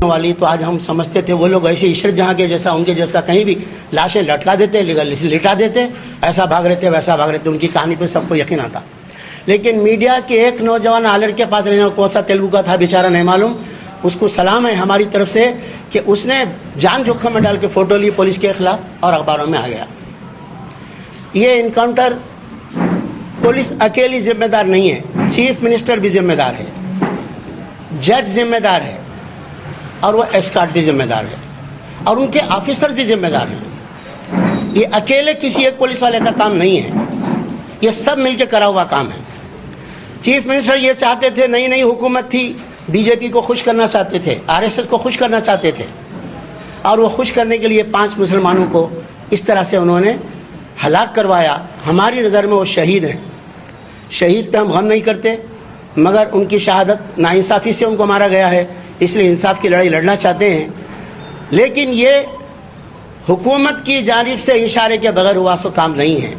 वाली, तो आज हम समझते थे वो लोग ऐसे इशरत जहां के जैसा, उनके जैसा कहीं भी लाशें लटका देते, लिटा देते, ऐसा भाग रहे थे वैसा भाग रहे थे, उनकी कहानी पे सबको यकीन आता। लेकिन मीडिया के एक नौजवान आलर के पास रहने, कौन सा तेलुगु का था बेचारा नहीं मालूम, उसको सलाम है हमारी तरफ से कि उसने जान जोखिम में डाल के फोटो ली पुलिस के खिलाफ और अखबारों में आ गया। ये इनकाउंटर पुलिस अकेली जिम्मेदार नहीं है, चीफ मिनिस्टर भी जिम्मेदार है, जज जिम्मेदार है और वो एस्कॉर्ट भी जिम्मेदार है और उनके ऑफिसर भी जिम्मेदार हैं। ये अकेले किसी एक पुलिस वाले का काम नहीं है, ये सब मिलकर करा हुआ काम है। चीफ मिनिस्टर ये चाहते थे, नई नई हुकूमत थी, बीजेपी को खुश करना चाहते थे, आरएसएस को खुश करना चाहते थे और वो खुश करने के लिए 5 मुसलमानों को इस तरह से उन्होंने हलाक करवाया। हमारी नज़र में वो शहीद हैं, शहीद पे हम गम नहीं करते, मगर उनकी शहादत नाइंसाफ़ी से उनको मारा गया है, इसलिए इंसाफ की लड़ाई लड़ना चाहते हैं। लेकिन ये हुकूमत की जानिब से इशारे के बगैर हुआ सो काम नहीं है।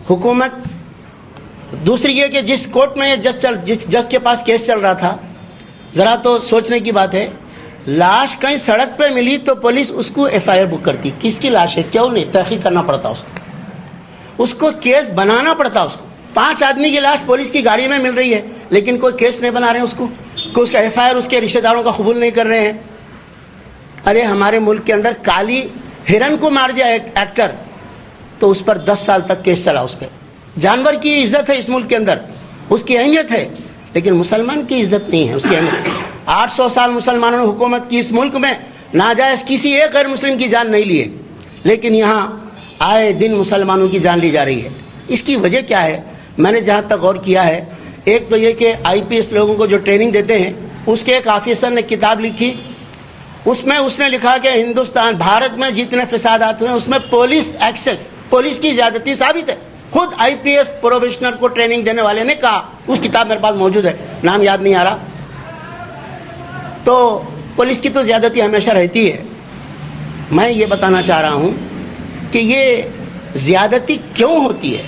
हुकूमत दूसरी ये कि जिस कोर्ट में जिस जज के पास केस चल रहा था, ज़रा तो सोचने की बात है, लाश कहीं सड़क पर मिली तो पुलिस उसको एफआईआर बुक करती, किसकी लाश है क्यों नहीं, तहकीक करना पड़ता उसको केस बनाना पड़ता उसको। 5 आदमी की लाश पुलिस की गाड़ी में मिल रही है लेकिन कोई केस नहीं बना रहे हैं उसको, कोई उसका एफआईआर उसके रिश्तेदारों का कबूल नहीं कर रहे हैं। अरे हमारे मुल्क के अंदर काली हिरन को मार दिया एक एक्टर, तो उस पर 10 साल तक केस चला। उस पर जानवर की इज्जत है इस मुल्क के अंदर, उसकी अहमियत है, लेकिन मुसलमान की इज्जत नहीं है, उसकी अहमियत। 800 साल मुसलमानों ने हुकूमत की इस मुल्क में, नाजायज किसी एक गैर मुस्लिम की जान नहीं लिए, लेकिन यहाँ आए दिन मुसलमानों की जान ली जा रही है। इसकी वजह क्या है? मैंने जहां तक गौर किया है, एक तो ये कि आईपीएस लोगों को जो ट्रेनिंग देते हैं, उसके एक ऑफिसर ने किताब लिखी, उसमें उसने लिखा कि हिंदुस्तान भारत में जितने फसाद आते हैं उसमें पुलिस एक्सेस, पुलिस की ज्यादती साबित है। खुद आईपीएस प्रोबेशनर को ट्रेनिंग देने वाले ने कहा, उस किताब मेरे पास मौजूद है, नाम याद नहीं आ रहा। तो पुलिस की तो ज्यादती हमेशा रहती है। मैं ये बताना चाह रहा हूं कि ये ज्यादती क्यों होती है।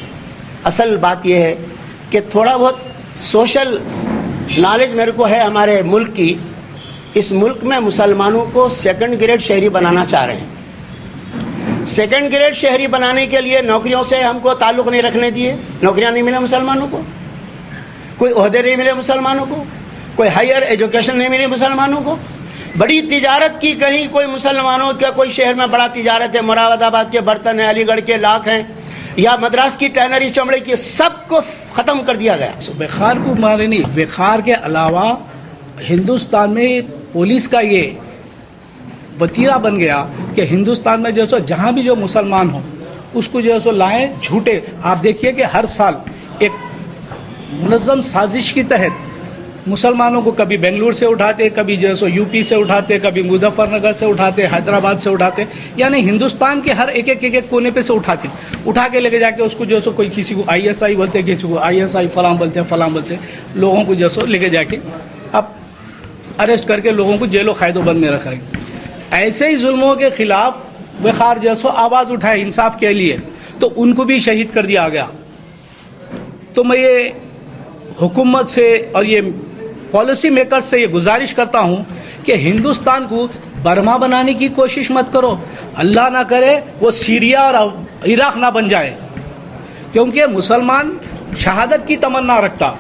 असल बात यह है कि थोड़ा बहुत सोशल नॉलेज मेरे को है हमारे मुल्क की। इस मुल्क में मुसलमानों को 2nd ग्रेड शहरी बनाना चाह रहे हैं। 2nd ग्रेड शहरी बनाने के लिए नौकरियों से हमको ताल्लुक नहीं रखने दिए, नौकरियां नहीं मिले मुसलमानों को, कोई ओहदे नहीं मिले मुसलमानों को, कोई हायर एजुकेशन नहीं मिली मुसलमानों को। बड़ी तिजारत की, कहीं कोई मुसलमानों का कोई शहर में बड़ा तिजारत है, मुरादाबाद के बर्तन है, अलीगढ़ के लाख हैं, या मद्रास की टैनरी चमड़े की, सबको खत्म कर दिया गया। वेखार को मारे नहीं, वेखार के अलावा हिंदुस्तान में पुलिस का ये वतीरा बन गया कि हिंदुस्तान में जो सो जहां भी जो मुसलमान हो उसको जो सो लाए झूठे। आप देखिए कि हर साल एक मुनज़्ज़म साजिश के तहत मुसलमानों को कभी बेंगलुरु से उठाते, कभी जो सो यूपी से उठाते, कभी मुजफ्फरनगर से उठाते, हैदराबाद से उठाते, यानी हिंदुस्तान के हर एक कोने पे से उठा के लेके जाके उसको जो सो कोई किसी को आईएसआई बोलते, किसी को आईएसआई फलां बोलते, लोगों को जो सो लेके जाके अब अरेस्ट करके लोगों को जेलो कैदो बंद में रख रहे हैं। ऐसे ही जुल्मों के खिलाफ वेखार जो सो आवाज उठाए इंसाफ के लिए, तो उनको भी शहीद कर दिया गया। तो मैं ये हुकूमत से और ये पॉलिसी मेकर्स से ये गुजारिश करता हूं कि हिंदुस्तान को बर्मा बनाने की कोशिश मत करो। अल्लाह ना करे वो सीरिया और इराक ना बन जाए, क्योंकि मुसलमान शहादत की तमन्ना रखता,